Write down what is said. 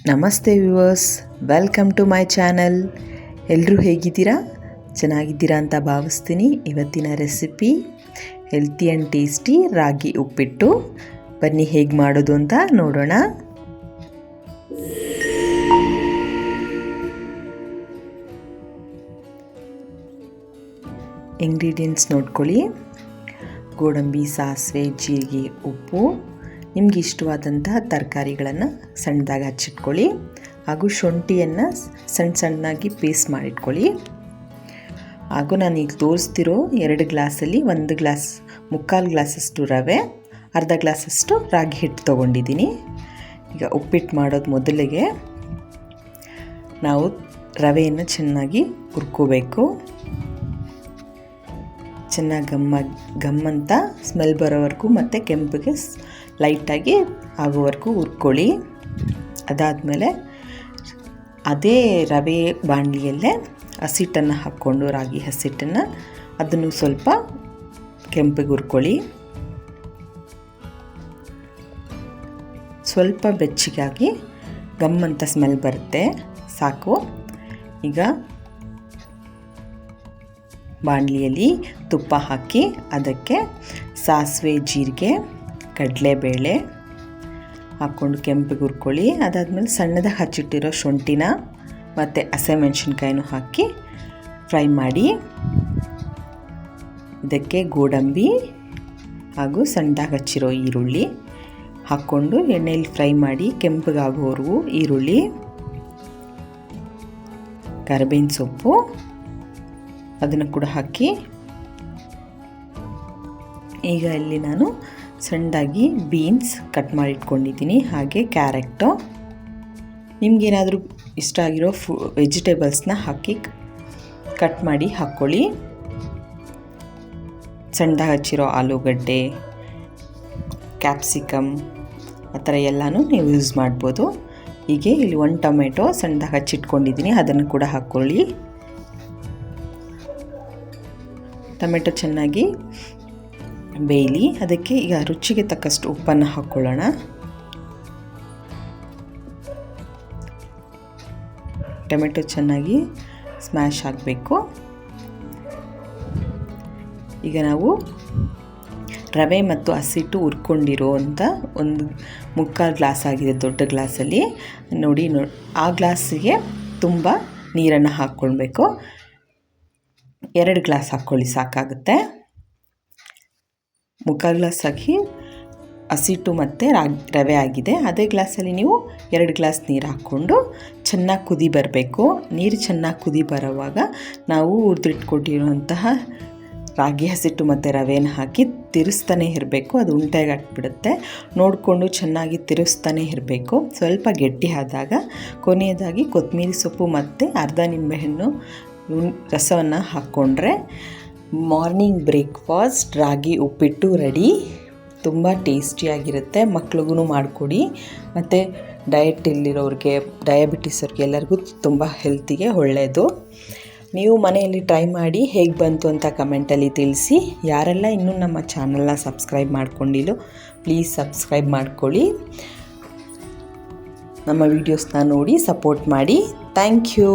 ನಮಸ್ತೆ viewers, welcome to my channel. ಎಲ್ಲರೂ ಹೇಗಿದ್ದೀರಾ? ಚೆನ್ನಾಗಿದ್ದೀರಾ ಅಂತ ಭಾವಿಸ್ತೀನಿ. ಇವತ್ತಿನ recipe healthy and tasty ragi uppittu. ಬನ್ನಿ ಹೇಗೆ ಮಾಡೋದು ಅಂತ ನೋಡೋಣ. ಇಂಗ್ರೀಡಿಯೆಂಟ್ಸ್ ನೋಡ್ಕೊಳ್ಳಿ. ಗೋಡಂಬಿ, ಸಾಸಿವೆ, ಜೀರಿಗೆ, ಉಪ್ಪು, ನಿಮ್ಗೆ ಇಷ್ಟವಾದಂತಹ ತರಕಾರಿಗಳನ್ನು ಸಣ್ಣದಾಗಿ ಹಚ್ಚಿಟ್ಕೊಳ್ಳಿ. ಹಾಗೂ ಶುಂಠಿಯನ್ನು ಸಣ್ಣದಾಗಿ ಪೇಸ್ಟ್ ಮಾಡಿಟ್ಕೊಳ್ಳಿ. ಹಾಗೂ ನಾನು ಈಗ ತೋರಿಸ್ತಿರೋ 2 ಗ್ಲಾಸಲ್ಲಿ 1 ಗ್ಲಾಸ್, 3/4 ಗ್ಲಾಸಷ್ಟು ರವೆ, ಅರ್ಧ ಗ್ಲಾಸಷ್ಟು ರಾಗಿ ಹಿಟ್ಟು ತೊಗೊಂಡಿದ್ದೀನಿ. ಈಗ ಉಪ್ಪಿಟ್ಟು ಮಾಡೋದು ಮೊದಲಿಗೆ ನಾವು ರವೆಯನ್ನು ಚೆನ್ನಾಗಿ ಹುರ್ಕೋಬೇಕು. ಚೆನ್ನಾಗಿ ಗಮ್ಮಂತ ಸ್ಮೆಲ್ ಬರೋವರೆಗೂ ಮತ್ತು ಕೆಂಪಿಗೆ ಲೈಟಾಗಿ ಆಗೋವರೆಗೂ ಹುರ್ಕೊಳ್ಳಿ. ಅದಾದಮೇಲೆ ಅದೇ ರವೆ ಬಾಣಲಿಯಲ್ಲೇ ಹಸಿಟ್ಟನ್ನು ಹಾಕ್ಕೊಂಡು, ರಾಗಿ ಹಸಿಟ್ಟನ್ನು, ಅದನ್ನು ಸ್ವಲ್ಪ ಕೆಂಪಿಗೆ ಹುರ್ಕೊಳ್ಳಿ. ಸ್ವಲ್ಪ ಬೆಚ್ಚಗಾಗಿ ಗಮ್ಮಂತ ಸ್ಮೆಲ್ ಬರುತ್ತೆ, ಸಾಕು. ಈಗ ಬಾಣಲಿಯಲ್ಲಿ ತುಪ್ಪ ಹಾಕಿ ಅದಕ್ಕೆ ಸಾಸಿವೆ, ಜೀರಿಗೆ, ಕಡಲೆಬೇಳೆ ಹಾಕ್ಕೊಂಡು ಕೆಂಪಿಗೆ ಹುರ್ಕೊಳ್ಳಿ. ಅದಾದಮೇಲೆ ಸಣ್ಣದಾಗಿ ಹಚ್ಚಿಟ್ಟಿರೋ ಶುಂಠಿನ ಮತ್ತು ಹಸಿಮೆಣಸಿನ್ಕಾಯಿನೂ ಹಾಕಿ ಫ್ರೈ ಮಾಡಿ. ಇದಕ್ಕೆ ಗೋಡಂಬಿ ಹಾಗೂ ಸಣ್ಣದಾಗಿ ಹಚ್ಚಿರೋ ಈರುಳ್ಳಿ ಹಾಕ್ಕೊಂಡು ಎಣ್ಣೆಯಲ್ಲಿ ಫ್ರೈ ಮಾಡಿ ಕೆಂಪಗಾಗೋವರೆಗೂ ಈರುಳ್ಳಿ, ಕರಿಬೇವಿನ ಸೊಪ್ಪು ಅದನ್ನು ಕೂಡ ಹಾಕಿ. ಈಗ ಇಲ್ಲಿ ನಾನು ಸಣ್ಣದಾಗಿ ಬೀನ್ಸ್ ಕಟ್ ಮಾಡಿ ಇಟ್ಕೊಂಡಿದ್ದೀನಿ, ಹಾಗೆ ಕ್ಯಾರೆಟು. ನಿಮಗೇನಾದರೂ ಇಷ್ಟ ಆಗಿರೋ ವೆಜಿಟೇಬಲ್ಸ್ನ ಹಾಕಿ ಕಟ್ ಮಾಡಿ ಹಾಕ್ಕೊಳ್ಳಿ. ಸಣ್ಣದಾಗಿ ಹಚ್ಚಿರೋ ಆಲೂಗಡ್ಡೆ, ಕ್ಯಾಪ್ಸಿಕಮ್, ಆ ಥರ ಎಲ್ಲನೂ ನೀವು ಯೂಸ್ ಮಾಡ್ಬೋದು. ಹೀಗೆ ಇಲ್ಲಿ 1 ಟೊಮೆಟೊ ಸಣ್ಣದಾಗಿ ಹಚ್ಚಿಟ್ಕೊಂಡಿದ್ದೀನಿ, ಅದನ್ನು ಕೂಡ ಹಾಕ್ಕೊಳ್ಳಿ. ಟೊಮೆಟೊ ಚೆನ್ನಾಗಿ ಬೇಯಲಿ. ಅದಕ್ಕೆ ಈಗ ರುಚಿಗೆ ತಕ್ಕಷ್ಟು ಉಪ್ಪನ್ನು ಹಾಕ್ಕೊಳ್ಳೋಣ. ಟೊಮೆಟೊ ಚೆನ್ನಾಗಿ ಸ್ಮ್ಯಾಶ್ ಆಗಬೇಕು. ಈಗ ನಾವು ರವೆ ಮತ್ತು ಹಸಿಟ್ಟು ಹುರ್ಕೊಂಡಿರೋ ಅಂತ 1/3 ಗ್ಲಾಸ್ ಆಗಿದೆ, ದೊಡ್ಡ ಗ್ಲಾಸಲ್ಲಿ ನೋಡಿ. ಆ ಗ್ಲಾಸಿಗೆ ತುಂಬ ನೀರನ್ನು ಹಾಕ್ಕೊಳ್ಬೇಕು. 2 ಗ್ಲಾಸ್ ಹಾಕ್ಕೊಳ್ಳಿ, ಸಾಕಾಗುತ್ತೆ. 3/4 ಗ್ಲಾಸ್ ಹಾಕಿ ಹಸಿಟ್ಟು ಮತ್ತು ರವೆ ಆಗಿದೆ. ಅದೇ ಗ್ಲಾಸಲ್ಲಿ ನೀವು 2 ಗ್ಲಾಸ್ ನೀರು ಹಾಕ್ಕೊಂಡು ಚೆನ್ನಾಗಿ ಕುದಿ ಬರಬೇಕು. ನೀರು ಚೆನ್ನಾಗಿ ಕುದಿ ಬರೋವಾಗ ನಾವು ಹುರಿದಿಟ್ಕೊಂಡಿರುವಂತಹ ರಾಗಿ ಹಸಿಟ್ಟು ಮತ್ತು ರವೆನ ಹಾಕಿ ತಿರುಗಿಸ್ತಾನೆ ಇರಬೇಕು. ಅದು ಉಂಟೆಗೆ ಹಾಕ್ಬಿಡುತ್ತೆ. ನೋಡಿಕೊಂಡು ಚೆನ್ನಾಗಿ ತಿರುಗಿಸ್ತಾನೆ ಇರಬೇಕು. ಸ್ವಲ್ಪ ಗಟ್ಟಿ ಆದಾಗ ಕೊನೆಯದಾಗಿ ಕೊತ್ತಂಬರಿ ಸೊಪ್ಪು ಮತ್ತು ಅರ್ಧ ನಿಂಬೆಹಣ್ಣು ರಸವನ್ನು ಹಾಕ್ಕೊಂಡ್ರೆ ಮಾರ್ನಿಂಗ್ ಬ್ರೇಕ್ಫಾಸ್ಟ್ ರಾಗಿ ಉಪ್ಪಿಟ್ಟು ರೆಡಿ. ತುಂಬ ಟೇಸ್ಟಿಯಾಗಿರುತ್ತೆ. ಮಕ್ಳಿಗೂ ಮಾಡಿಕೊಡಿ. ಮತ್ತು ಡಯಟಲ್ಲಿರೋರಿಗೆ, ಡಯಾಬಿಟಿಸ್ ಅವ್ರಿಗೆ ಎಲ್ಲರಿಗೂ ತುಂಬ ಹೆಲ್ತಿಗೆ ಒಳ್ಳೆಯದು. ನೀವು ಮನೆಯಲ್ಲಿ ಟ್ರೈ ಮಾಡಿ ಹೇಗೆ ಬಂತು ಅಂತ ಕಮೆಂಟಲ್ಲಿ ತಿಳಿಸಿ. ಯಾರೆಲ್ಲ ಇನ್ನೂ ನಮ್ಮ ಚಾನಲ್ನ ಸಬ್ಸ್ಕ್ರೈಬ್ ಮಾಡ್ಕೊಂಡಿಲ್ಲೋ ಪ್ಲೀಸ್ ಸಬ್ಸ್ಕ್ರೈಬ್ ಮಾಡ್ಕೊಳ್ಳಿ. ನಮ್ಮ ವೀಡಿಯೋಸ್ನ ನೋಡಿ ಸಪೋರ್ಟ್ ಮಾಡಿ. Thank you.